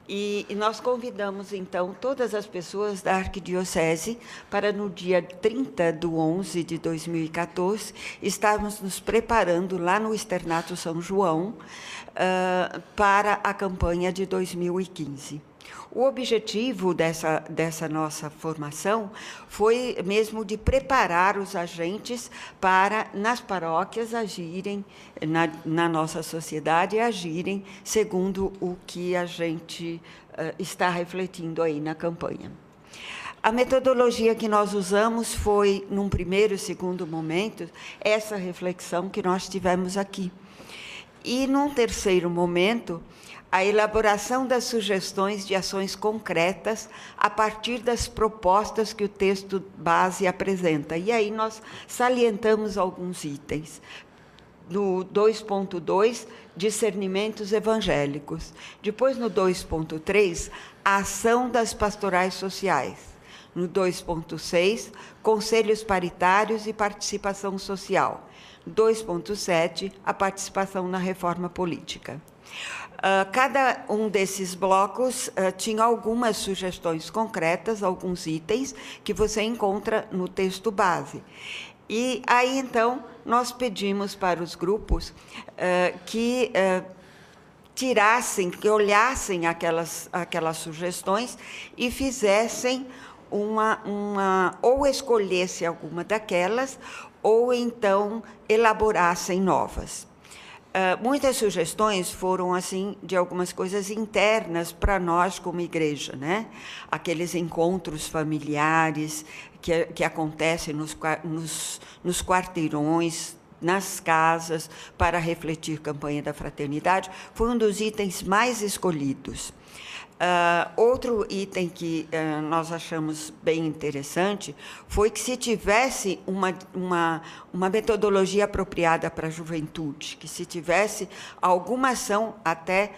E nós convidamos, então, todas as pessoas da arquidiocese para, no dia 30/11 de 2014, estarmos nos preparando lá no Externato São João para a campanha de 2015. O objetivo dessa nossa formação foi mesmo de preparar os agentes para, nas paróquias, agirem, na nossa sociedade, agirem segundo o que a gente está refletindo aí na campanha. A metodologia que nós usamos foi, num primeiro e segundo momento, essa reflexão que nós tivemos aqui. E, num terceiro momento, a elaboração das sugestões de ações concretas a partir das propostas que o texto base apresenta. E aí nós salientamos alguns itens. No 2.2, discernimentos evangélicos. Depois, no 2.3, a ação das pastorais sociais. No 2.6, conselhos paritários e participação social. 2.7, a participação na reforma política. Cada um desses blocos tinha algumas sugestões concretas, alguns itens que você encontra no texto base. E aí, então, nós pedimos para os grupos que tirassem, que olhassem aquelas sugestões e fizessem ou escolhessem alguma daquelas, ou então elaborassem novas. Muitas sugestões foram, assim, de algumas coisas internas para nós como igreja, né? Aqueles encontros familiares que acontecem nos quarteirões, nas casas, para refletir campanha da fraternidade, foi um dos itens mais escolhidos. Outro item que nós achamos bem interessante foi que se tivesse uma metodologia apropriada para a juventude, que se tivesse alguma ação até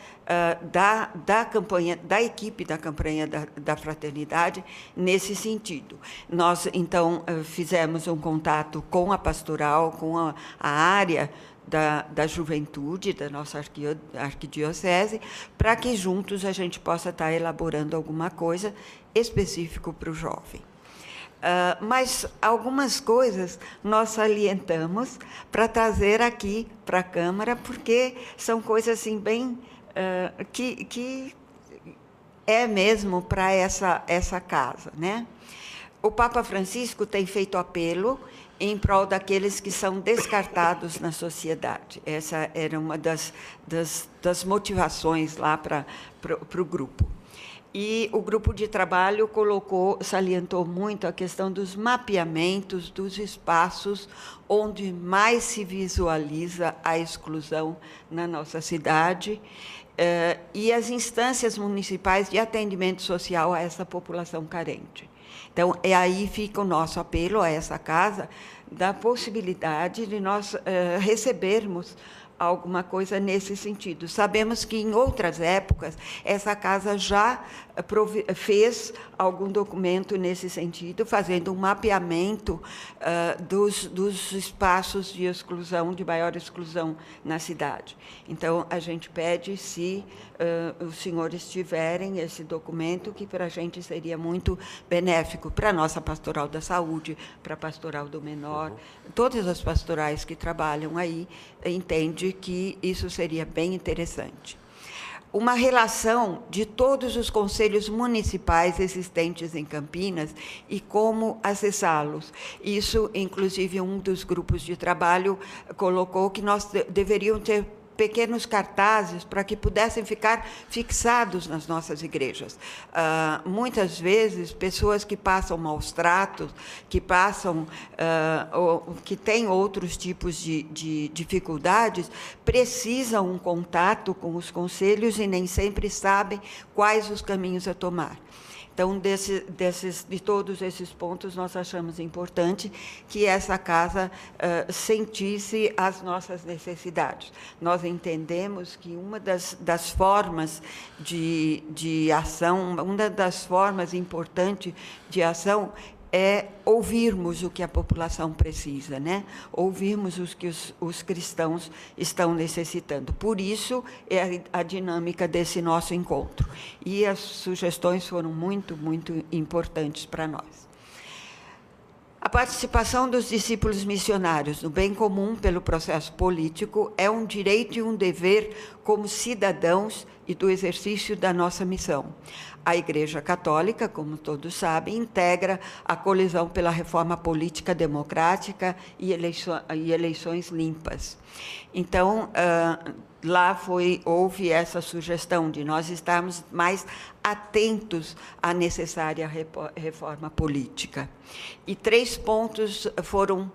da campanha, da equipe da campanha da fraternidade nesse sentido. Nós, então, fizemos um contato com a pastoral, com a área da juventude, da nossa arquidiocese, para que juntos a gente possa estar elaborando alguma coisa específico para o jovem. Mas algumas coisas nós salientamos para trazer aqui para a Câmara, porque são coisas assim, bem que é mesmo para essa casa, né? O Papa Francisco tem feito apelo em prol daqueles que são descartados na sociedade. Essa era uma das motivações lá para o grupo. E o grupo de trabalho salientou muito a questão dos mapeamentos dos espaços onde mais se visualiza a exclusão na nossa cidade, e as instâncias municipais de atendimento social a essa população carente. Então, aí fica o nosso apelo a essa casa, da possibilidade de nós recebermos alguma coisa nesse sentido. Sabemos que, em outras épocas, essa casa já fez algum documento nesse sentido, fazendo um mapeamento dos espaços de exclusão, de maior exclusão na cidade. Então, a gente pede, se os senhores tiverem esse documento, que para a gente seria muito benéfico, para a nossa pastoral da saúde, para a pastoral do menor, todas as pastorais que trabalham aí, entende que isso seria bem interessante. Uma relação de todos os conselhos municipais existentes em Campinas e como acessá-los. Isso, inclusive, um dos grupos de trabalho colocou que nós deveríamos ter pequenos cartazes para que pudessem ficar fixados nas nossas igrejas. Muitas vezes, pessoas que passam maus tratos, que têm outros tipos de dificuldades, precisam um contato com os conselhos e nem sempre sabem quais os caminhos a tomar. Então, de todos esses pontos, nós achamos importante que essa casa sentisse as nossas necessidades. Nós entendemos que uma das formas de ação, uma das formas importantes de ação é ouvirmos o que a população precisa, né? Ouvirmos o que os cristãos estão necessitando. Por isso, é a dinâmica desse nosso encontro. E as sugestões foram muito, muito importantes para nós. A participação dos discípulos missionários no bem comum pelo processo político é um direito e um dever como cidadãos e do exercício da nossa missão. A Igreja Católica, como todos sabem, integra a colisão pela reforma política democrática e eleições limpas. Então, lá houve essa sugestão de nós estarmos mais atentos à necessária reforma política. E 3 pontos foram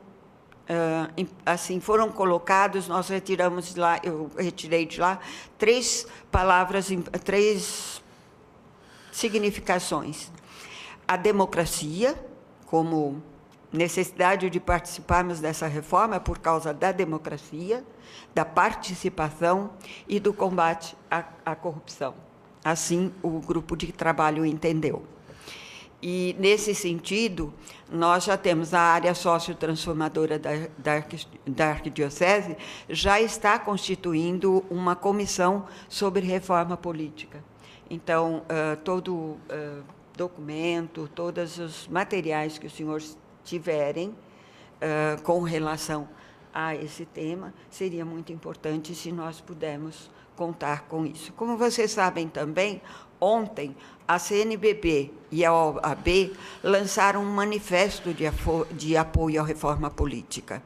colocados, nós retiramos de lá, eu retirei de lá 3 palavras, 3 significações. A democracia, como necessidade de participarmos dessa reforma por causa da democracia, da participação e do combate à corrupção. Assim, o grupo de trabalho entendeu. E, nesse sentido, nós já temos a área sociotransformadora da Arquidiocese, já está constituindo uma comissão sobre reforma política. Então, todo documento, todos os materiais que os senhores tiverem com relação a esse tema, seria muito importante se nós pudermos contar com isso. Como vocês sabem também, ontem, a CNBB e a OAB lançaram um manifesto de apoio à reforma política.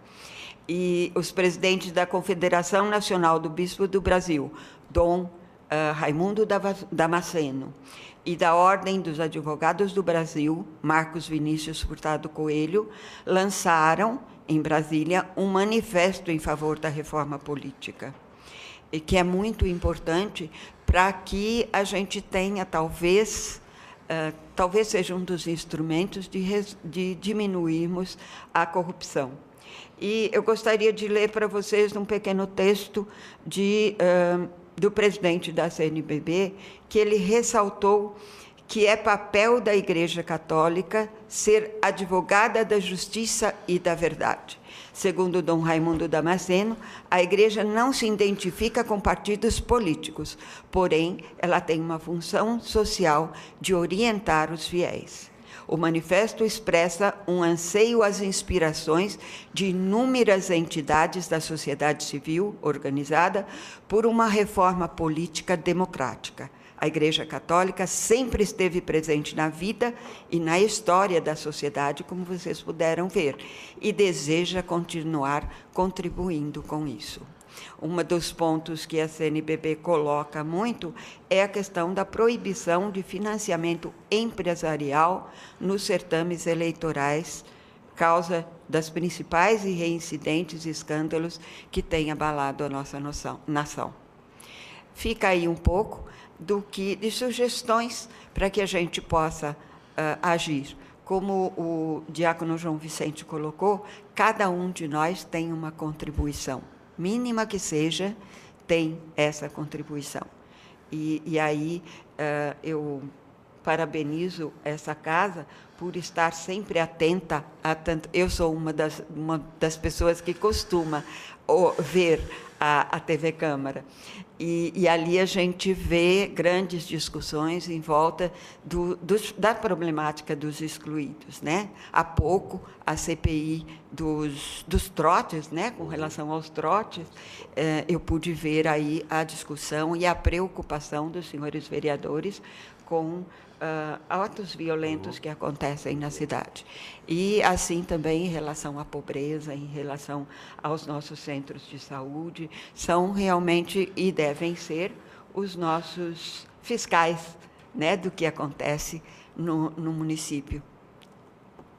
E os presidentes da Confederação Nacional do Bispo do Brasil, Dom Raimundo Damasceno, e da Ordem dos Advogados do Brasil, Marcos Vinícius Furtado Coelho, lançaram, em Brasília, um manifesto em favor da reforma política, e que é muito importante para que a gente tenha, talvez seja um dos instrumentos de diminuirmos a corrupção. E eu gostaria de ler para vocês um pequeno texto do presidente da CNBB, que ele ressaltou que é papel da Igreja Católica ser advogada da justiça e da verdade. Segundo Dom Raimundo Damasceno, a Igreja não se identifica com partidos políticos, porém, ela tem uma função social de orientar os fiéis. O manifesto expressa um anseio às inspirações de inúmeras entidades da sociedade civil organizada por uma reforma política democrática. A Igreja Católica sempre esteve presente na vida e na história da sociedade, como vocês puderam ver, e deseja continuar contribuindo com isso. Um dos pontos que a CNBB coloca muito é a questão da proibição de financiamento empresarial nos certames eleitorais, causa das principais e reincidentes escândalos que têm abalado a nossa nação. Fica aí um pouco de sugestões para que a gente possa agir. Como o diácono João Vicente colocou, cada um de nós tem uma contribuição, mínima que seja, tem essa contribuição. E aí eu parabenizo essa casa por estar sempre atenta a tanto. Eu sou uma das pessoas que costuma ver a TV Câmara. E ali a gente vê grandes discussões em volta da problemática dos excluídos, né? Há pouco, a CPI dos trotes, né? Com relação aos trotes, eu pude ver aí a discussão e a preocupação dos senhores vereadores com atos violentos que acontecem na cidade. E assim também em relação à pobreza, em relação aos nossos centros de saúde, são realmente e devem ser os nossos fiscais, né, do que acontece no município.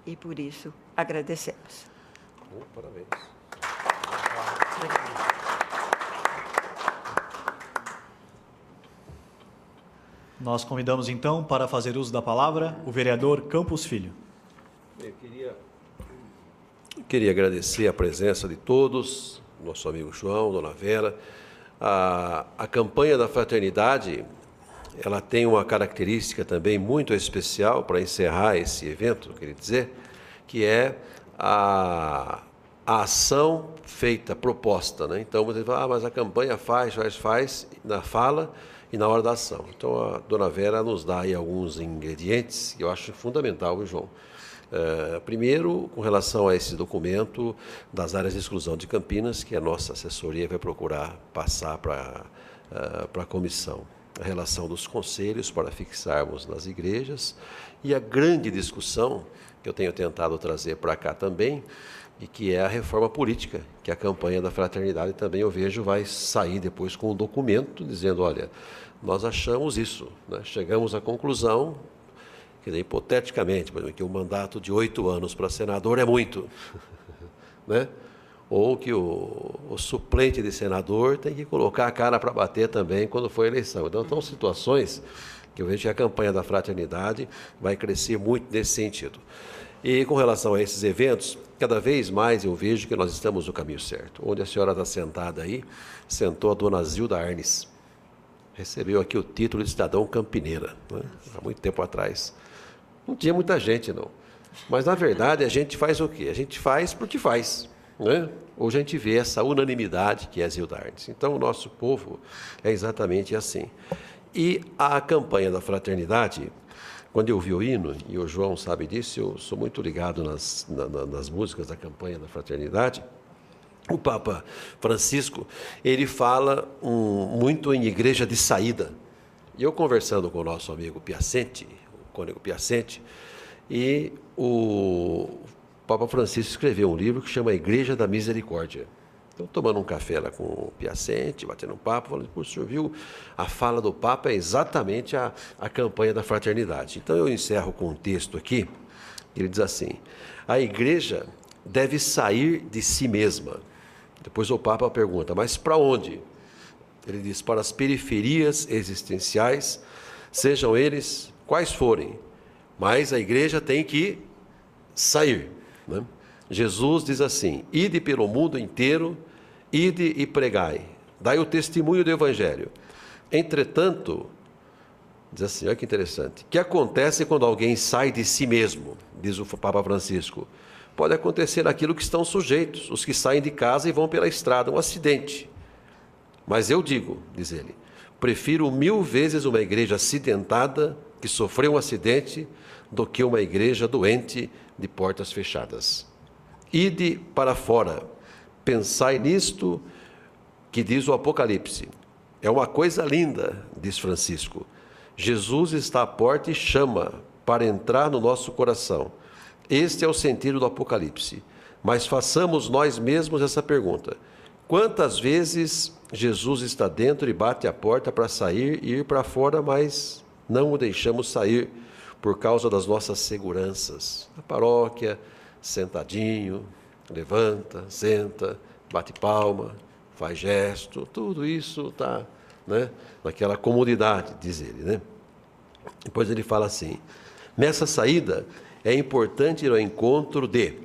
E por isso agradecemos. Parabéns. Nós convidamos, então, para fazer uso da palavra, o vereador Campos Filho. Eu queria agradecer a presença de todos, nosso amigo João, dona Vera. A campanha da fraternidade, ela tem uma característica também muito especial para encerrar esse evento, queria dizer, que é a ação feita, proposta, né? Então, você fala, mas a campanha faz, na fala e na hora da ação. Então, a dona Vera nos dá aí alguns ingredientes que eu acho fundamental, João. Primeiro, com relação a esse documento das áreas de exclusão de Campinas, que a nossa assessoria vai procurar passar para a comissão. A relação dos conselhos para fixarmos nas igrejas e a grande discussão que eu tenho tentado trazer para cá também, e que é a reforma política, que a campanha da fraternidade também, eu vejo, vai sair depois com um documento dizendo, olha, nós achamos isso, né? Chegamos à conclusão, quer dizer, hipoteticamente, por exemplo, que um mandato de 8 anos para senador é muito, né? Ou que o suplente de senador tem que colocar a cara para bater também quando for a eleição. Então, são situações que eu vejo que a campanha da fraternidade vai crescer muito nesse sentido. E com relação a esses eventos, cada vez mais eu vejo que nós estamos no caminho certo. Onde a senhora está sentada aí, sentou a dona Zilda Arnes. Recebeu aqui o título de cidadão campineira, né? Há muito tempo atrás. Não tinha muita gente, não. Mas, na verdade, a gente faz o quê? A gente faz porque faz, né? Hoje a gente vê essa unanimidade que é Zilda Arnes. Então, o nosso povo é exatamente assim. E a campanha da fraternidade, quando eu vi o hino, e o João sabe disso, eu sou muito ligado nas músicas da campanha da fraternidade, o Papa Francisco, ele fala muito em igreja de saída. E eu conversando com o nosso amigo Piacente, o cônego Piacente, e o Papa Francisco escreveu um livro que chama Igreja da Misericórdia. Então, tomando um café lá com o Piacente, batendo um papo, falando, o senhor viu, a fala do Papa é exatamente a campanha da fraternidade. Então, eu encerro com um texto aqui, ele diz assim, a igreja deve sair de si mesma. Depois o Papa pergunta, mas para onde? Ele diz, para as periferias existenciais, sejam eles quais forem, mas a igreja tem que sair, né? Jesus diz assim, ide pelo mundo inteiro, ide e pregai, dai o testemunho do Evangelho. Entretanto, Diz assim, olha que interessante. O que acontece quando alguém sai de si mesmo, diz o Papa Francisco? Pode acontecer aquilo que estão sujeitos, os que saem de casa e vão pela estrada, um acidente. Mas eu digo, diz ele, prefiro 1000 vezes uma igreja acidentada, que sofreu um acidente, do que uma igreja doente de portas fechadas. Ide para fora, pensai nisto que diz o Apocalipse. É uma coisa linda, diz Francisco. Jesus está à porta e chama para entrar no nosso coração. Este é o sentido do Apocalipse. Mas façamos nós mesmos essa pergunta. Quantas vezes Jesus está dentro e bate a porta para sair e ir para fora, mas não o deixamos sair por causa das nossas seguranças? Na paróquia, sentadinho, levanta, senta, bate palma, faz gesto, tudo isso está, né, naquela comodidade, diz ele, né? Depois ele fala assim, nessa saída é importante ir ao encontro de,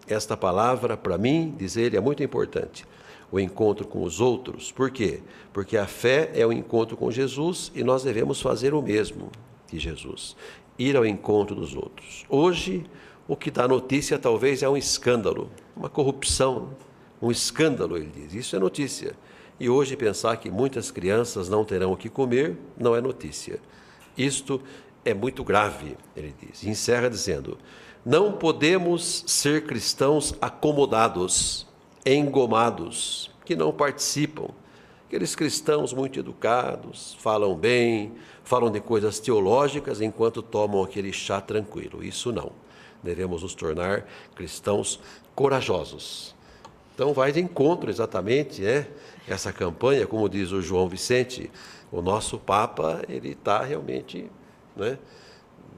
esta palavra para mim, diz ele, é muito importante, o encontro com os outros. Por quê? Porque a fé é o encontro com Jesus e nós devemos fazer o mesmo que Jesus, ir ao encontro dos outros. Hoje, o que dá notícia talvez é um escândalo, uma corrupção, um escândalo, ele diz, isso é notícia. E hoje pensar que muitas crianças não terão o que comer, não é notícia. Isto é muito grave, ele diz. E encerra dizendo, não podemos ser cristãos acomodados, engomados, que não participam. Aqueles cristãos muito educados, falam bem, falam de coisas teológicas enquanto tomam aquele chá tranquilo. Isso não. Devemos nos tornar cristãos corajosos. Então vai de encontro exatamente, essa campanha, como diz o João Vicente, o nosso Papa, ele está realmente,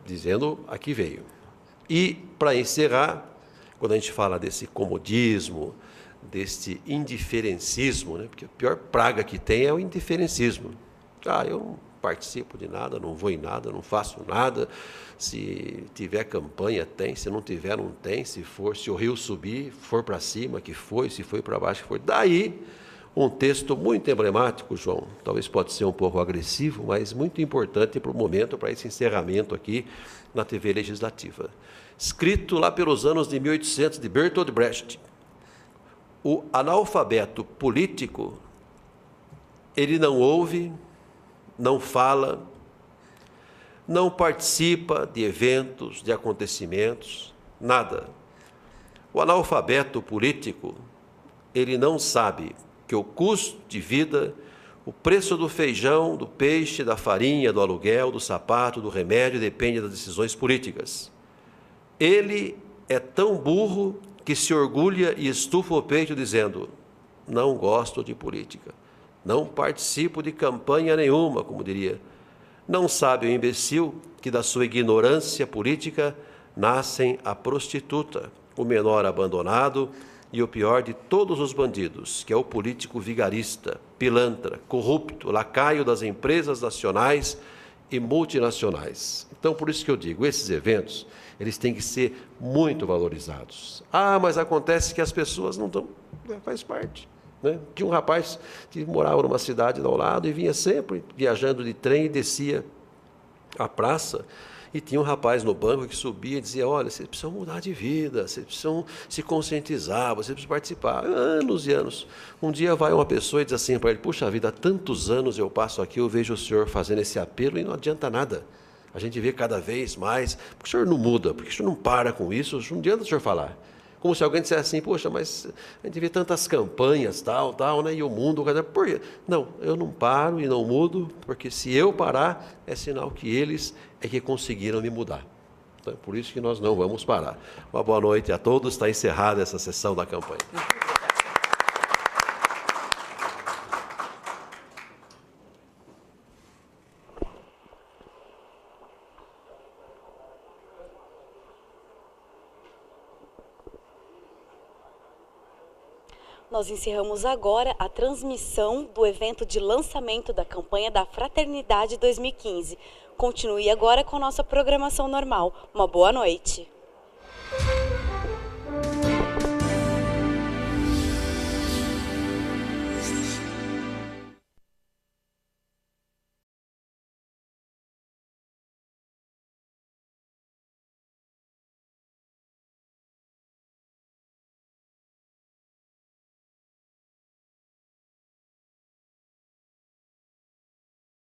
dizendo a que veio. E, para encerrar, quando a gente fala desse comodismo, desse indiferencismo, porque a pior praga que tem é o indiferencismo. Eu não participo de nada, não vou em nada, não faço nada, se tiver campanha tem, se não tiver não tem, se o rio subir, for para cima que foi, se foi para baixo que foi. Daí um texto muito emblemático, João, talvez pode ser um pouco agressivo, mas muito importante para o momento, para esse encerramento aqui na TV Legislativa. Escrito lá pelos anos de 1800, de Bertolt Brecht. O analfabeto político, ele não ouve, não fala, não participa de eventos, de acontecimentos, nada. O analfabeto político, ele não sabe que o custo de vida, o preço do feijão, do peixe, da farinha, do aluguel, do sapato, do remédio, depende das decisões políticas. Ele é tão burro que se orgulha e estufa o peito dizendo, não gosto de política, não participo de campanha nenhuma, como diria. Não sabe o imbecil que da sua ignorância política nascem a prostituta, o menor abandonado e o pior de todos os bandidos, que é o político vigarista, pilantra, corrupto, lacaio das empresas nacionais e multinacionais. Então, por isso que eu digo, esses eventos, eles têm que ser muito valorizados. Mas acontece que as pessoas não estão, faz parte. Tinha um rapaz que morava numa cidade ao lado e vinha sempre viajando de trem e descia a praça, e tinha um rapaz no banco que subia e dizia, olha, vocês precisam mudar de vida, vocês precisam se conscientizar, vocês precisam participar. Anos e anos. Um dia vai uma pessoa e diz assim para ele, puxa vida, há tantos anos eu passo aqui, eu vejo o senhor fazendo esse apelo e não adianta nada. A gente vê cada vez mais, porque o senhor não muda, porque o senhor não para com isso, não adianta o senhor falar. Como se alguém dissesse assim, poxa, mas a gente vê tantas campanhas, tal, e o mundo... Por quê? Não, eu não paro e não mudo, porque se eu parar, é sinal que eles é que conseguiram me mudar. Então, por isso que nós não vamos parar. Uma boa noite a todos, está encerrada essa sessão da campanha. Nós encerramos agora a transmissão do evento de lançamento da campanha da Fraternidade 2015. Continue agora com a nossa programação normal. Uma boa noite.